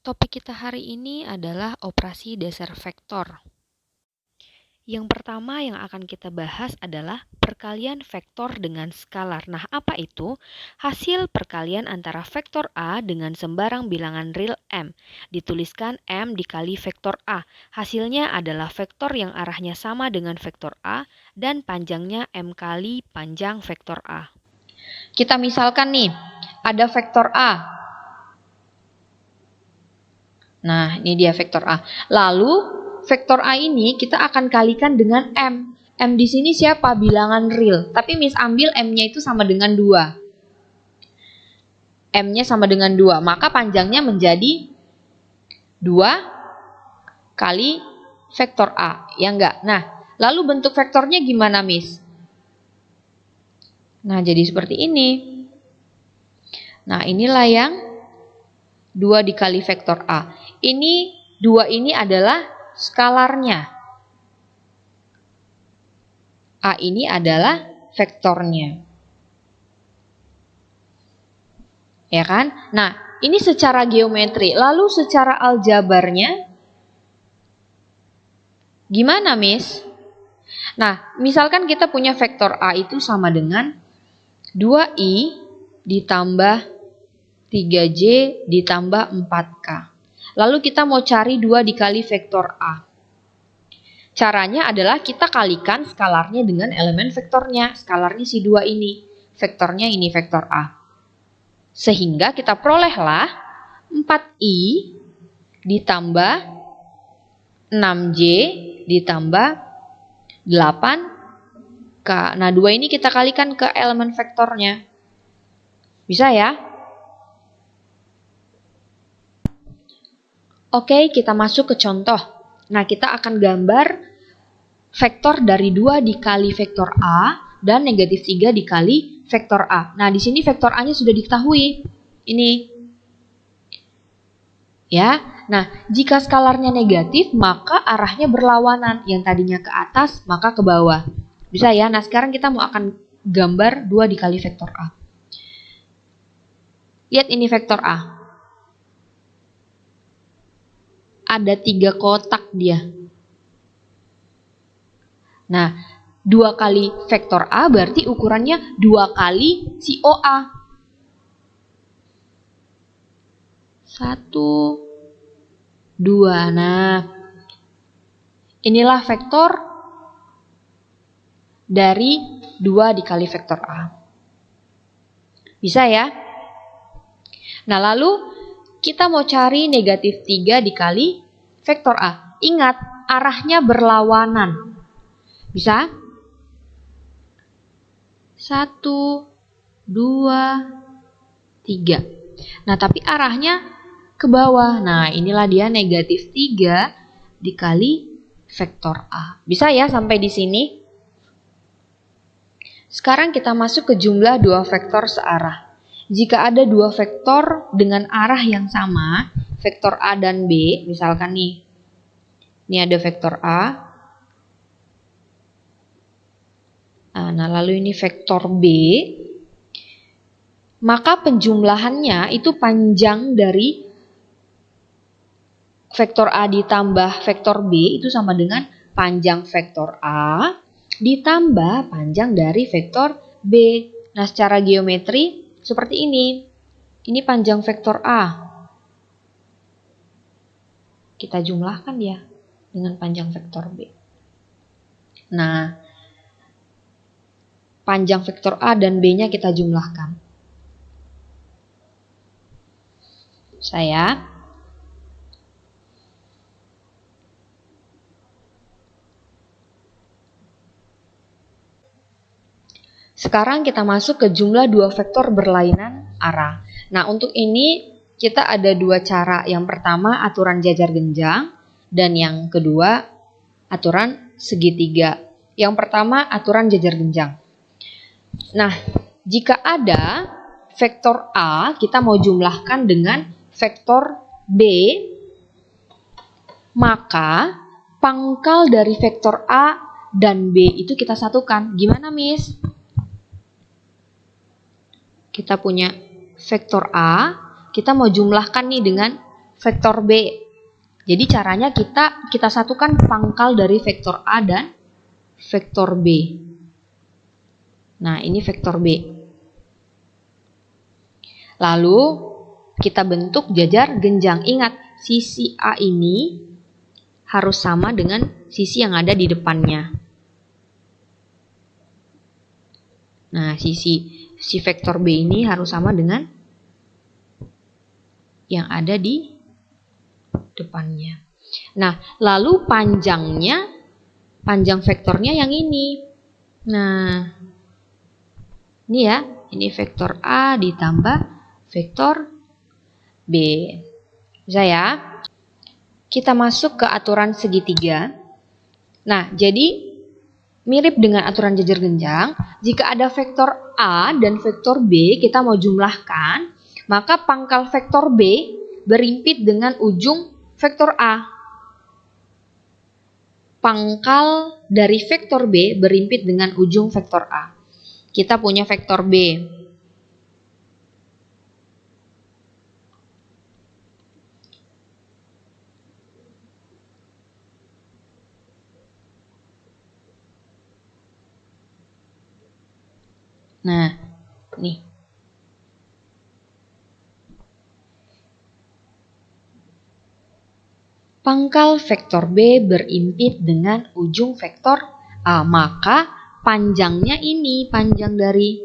Topik kita hari ini adalah operasi dasar vektor. Yang pertama yang akan kita bahas adalah perkalian vektor dengan skalar. Nah, apa itu? Hasil perkalian antara vektor A dengan sembarang bilangan real M. Dituliskan M dikali vektor A. Hasilnya adalah vektor yang arahnya sama dengan vektor A dan panjangnya M kali panjang vektor A. Kita misalkan nih, ada vektor A. Nah, ini dia vektor A. Lalu, vektor A ini kita akan kalikan dengan M. M di sini siapa? Bilangan real. Tapi Miss ambil M-nya itu sama dengan 2. M-nya sama dengan 2. Maka panjangnya menjadi 2 kali vektor A. Ya enggak? Nah, lalu bentuk vektornya gimana, Miss? Nah, jadi seperti ini. Nah, inilah yang 2 dikali vektor A. Ini 2 ini adalah skalarnya. A ini adalah vektornya. Ya kan? Nah, ini secara geometri. Lalu secara aljabarnya gimana, Miss? Nah, misalkan kita punya vektor A itu sama dengan 2i ditambah 3j ditambah 4k. Lalu kita mau cari 2 dikali vektor A. Caranya adalah kita kalikan skalarnya dengan elemen vektornya. Skalarnya si 2 ini. Vektornya ini vektor A. Sehingga kita perolehlah 4i ditambah 6j ditambah 8k. Nah, 2 ini kita kalikan ke elemen vektornya. Bisa ya? Oke, kita masuk ke contoh. Nah, kita akan gambar vektor dari 2 dikali vektor A dan negatif 3 dikali vektor A. Nah, di sini vektor A-nya sudah diketahui. Ini. Ya. Nah, jika skalarnya negatif, maka arahnya berlawanan. Yang tadinya ke atas, maka ke bawah. Bisa ya? Nah, sekarang kita mau akan gambar 2 dikali vektor A. Lihat ini vektor A. Ada 3 kotak dia. Nah, 2 kali vektor A berarti ukurannya 2 kali si OA. 1, 2. Nah, inilah vektor dari 2 dikali vektor A. Bisa ya? Nah, lalu kita mau cari negatif 3 dikali vektor A. Ingat, arahnya berlawanan. Bisa? 1, 2, 3. Nah, tapi arahnya ke bawah. Nah, inilah dia negatif 3 dikali vektor A. Bisa ya sampai di sini? Sekarang kita masuk ke jumlah 2 vektor searah. Jika ada 2 vektor dengan arah yang sama, vektor A dan B, misalkan nih, ini ada vektor A, nah lalu ini vektor B, maka penjumlahannya itu panjang dari vektor A ditambah vektor B itu sama dengan panjang vektor A ditambah panjang dari vektor B. Nah, secara geometri seperti ini. Ini panjang vektor A. Kita jumlahkan ya dengan panjang vektor B. Nah, panjang vektor A dan B-nya kita jumlahkan. Sekarang kita masuk ke jumlah 2 vektor berlainan arah. Nah, untuk ini kita ada 2 cara. Yang pertama aturan jajar genjang dan yang kedua aturan segitiga. Yang pertama aturan jajar genjang. Nah, jika ada vektor A, kita mau jumlahkan dengan vektor B, maka pangkal dari vektor A dan B itu kita satukan. Gimana, Miss? Kita punya vektor A, kita mau jumlahkan nih dengan vektor B. Jadi caranya kita satukan pangkal dari vektor A dan vektor B. Nah, ini vektor B. Lalu kita bentuk jajar genjang. Ingat, sisi A ini harus sama dengan sisi yang ada di depannya. Nah, si vektor B ini harus sama dengan yang ada di depannya. Nah, lalu panjang vektornya yang ini. Nah, ini ya, ini vektor A ditambah vektor B. Bisa ya? Kita masuk ke aturan segitiga. Nah, jadi mirip dengan aturan jajar genjang, jika ada vektor A dan vektor B kita mau jumlahkan, maka pangkal vektor B berimpit dengan ujung vektor A. Pangkal dari vektor B berimpit dengan ujung vektor A. Kita punya vektor B. Nah, nih. Pangkal vektor B berimpit dengan ujung vektor A, maka panjangnya ini, panjang dari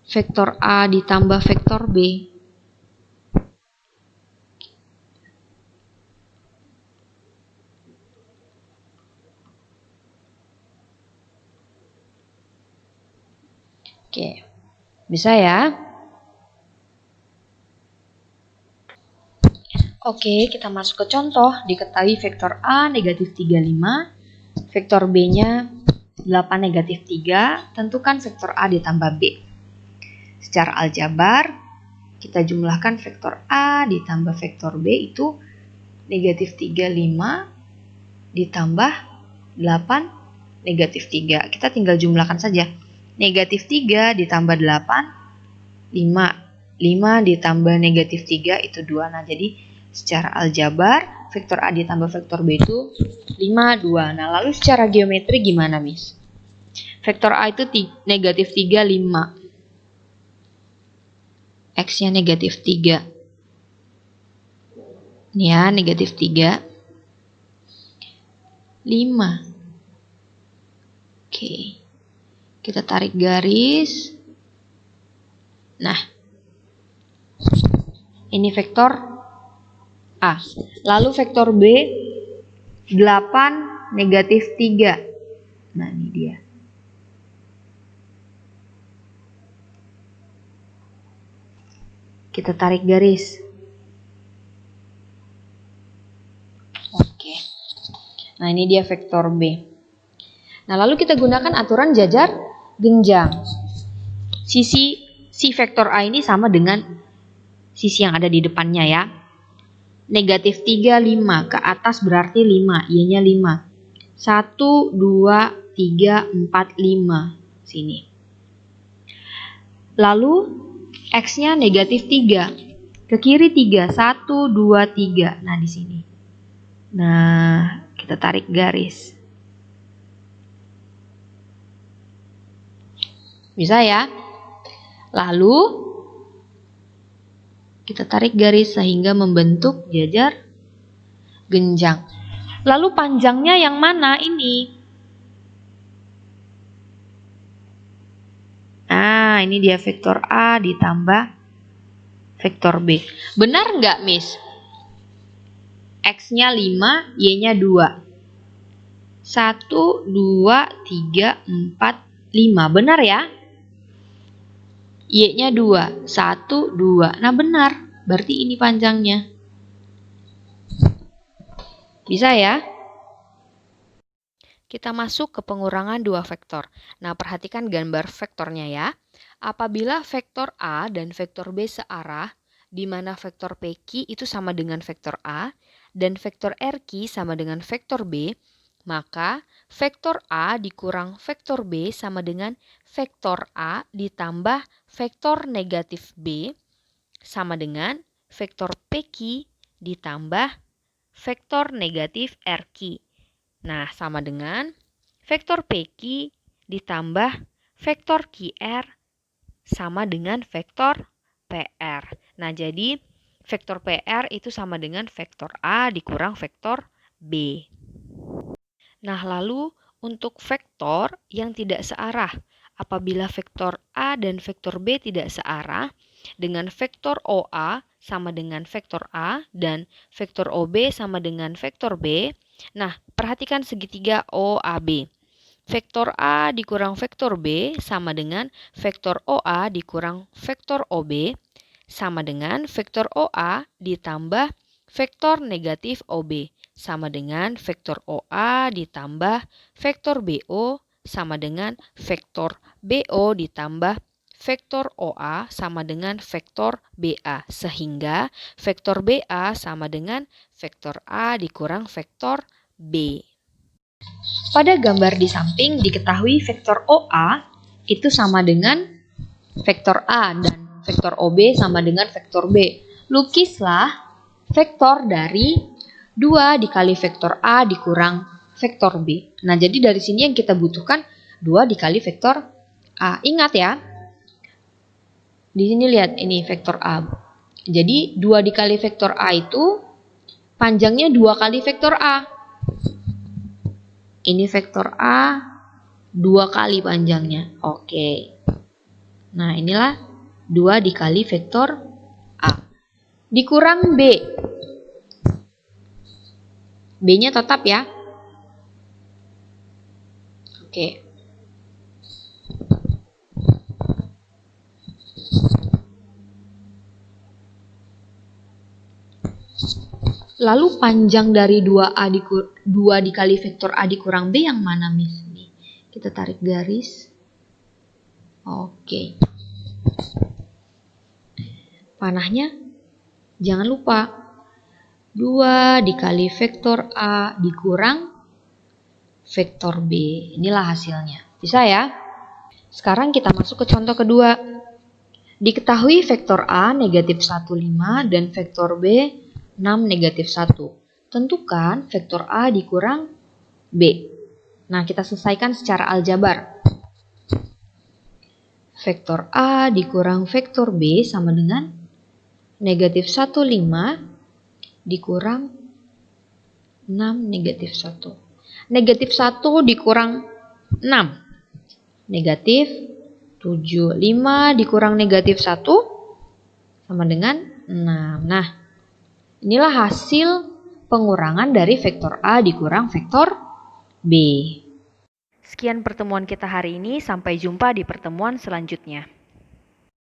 vektor A ditambah vektor B. Oke, bisa ya? Oke, kita masuk ke contoh. Diketahui vektor A negatif 35, vektor B-nya 8 negatif 3, tentukan vektor A ditambah B. Secara aljabar, kita jumlahkan vektor A ditambah vektor B itu negatif 35 ditambah 8 negatif 3. Kita tinggal jumlahkan saja. Negatif 3 ditambah 8, 5. 5 ditambah negatif 3 itu 2. Nah, jadi secara aljabar, vektor A ditambah vektor B itu 5, 2. Nah, lalu secara geometri gimana, Miss? Vektor A itu negatif 3, 5. X-nya negatif 3. Ini ya, negatif 3. 5. Oke. Kita tarik garis. Nah, ini vektor A. Lalu vektor B 8 negatif 3. Nah, ini dia. Kita tarik garis. Oke. Nah, ini dia vektor B. Nah, lalu kita gunakan aturan jajar genjang. Si vektor A ini sama dengan sisi yang ada di depannya ya. Negatif 3, 5. Ke atas berarti 5. Y-nya 5. 1, 2, 3, 4, 5. Sini. Lalu X-nya negatif 3. Ke kiri 3. 1, 2, 3. Nah, di sini. Nah, kita tarik garis. Bisa ya? Lalu kita tarik garis sehingga membentuk jajar genjang. Lalu panjangnya yang mana ini? Nah, ini dia vektor A ditambah vektor B. Benar nggak, Miss? X-nya 5, Y-nya 2. 1, 2, 3, 4, 5. Benar ya? Y-nya 2. 1, 2. Nah, benar. Berarti ini panjangnya. Bisa ya? Kita masuk ke pengurangan dua vektor. Nah, perhatikan gambar vektornya ya. Apabila vektor A dan vektor B searah, di mana vektor PQ itu sama dengan vektor A, dan vektor RQ sama dengan vektor B, maka vektor A dikurang vektor B sama dengan vektor A ditambah vektor negatif B sama dengan vektor PQ ditambah vektor negatif RQ. Nah, sama dengan vektor PQ ditambah vektor QR sama dengan vektor PR. Nah, jadi vektor PR itu sama dengan vektor A dikurang vektor B. Nah, lalu untuk vektor yang tidak searah, apabila vektor A dan vektor B tidak searah, dengan vektor OA sama dengan vektor A dan vektor OB sama dengan vektor B. Nah, perhatikan segitiga OAB. Vektor A dikurang vektor B sama dengan vektor OA dikurang vektor OB sama dengan vektor OA ditambah vektor negatif OB sama dengan vektor OA ditambah vektor BO sama dengan vektor BO ditambah vektor OA sama dengan vektor BA, sehingga vektor BA sama dengan vektor A dikurang vektor B. Pada gambar di samping diketahui vektor OA itu sama dengan vektor A dan vektor OB sama dengan vektor B. Lukislah vektor dari 2 dikali vektor A dikurang vektor B. Nah, jadi dari sini yang kita butuhkan 2 dikali vektor A. Ingat ya, di sini lihat ini vektor A. Jadi 2 dikali vektor A itu panjangnya 2 kali vektor A. Ini vektor A 2 kali panjangnya. Oke. Nah, inilah 2 dikali vektor A. Dikurang B. B-nya tetap ya. Oke. Lalu panjang dari 2 dikali vektor A dikurang B yang mana, Miss? Nih, kita tarik garis. Oke. Panahnya jangan lupa 2 dikali vektor A dikurang vektor B. Inilah hasilnya. Bisa ya? Sekarang kita masuk ke contoh kedua. Diketahui vektor A negatif 1,5 dan vektor B 6 negatif 1. Tentukan vektor A dikurang B. Nah, kita selesaikan secara aljabar. Vektor A dikurang vektor B sama dengan negatif 1,5 dikurang 6 negatif 1. Negatif 1 dikurang 6. Negatif 7. 5 dikurang negatif 1 sama dengan 6. Nah, inilah hasil pengurangan dari vektor A dikurang vektor B. Sekian pertemuan kita hari ini, sampai jumpa di pertemuan selanjutnya.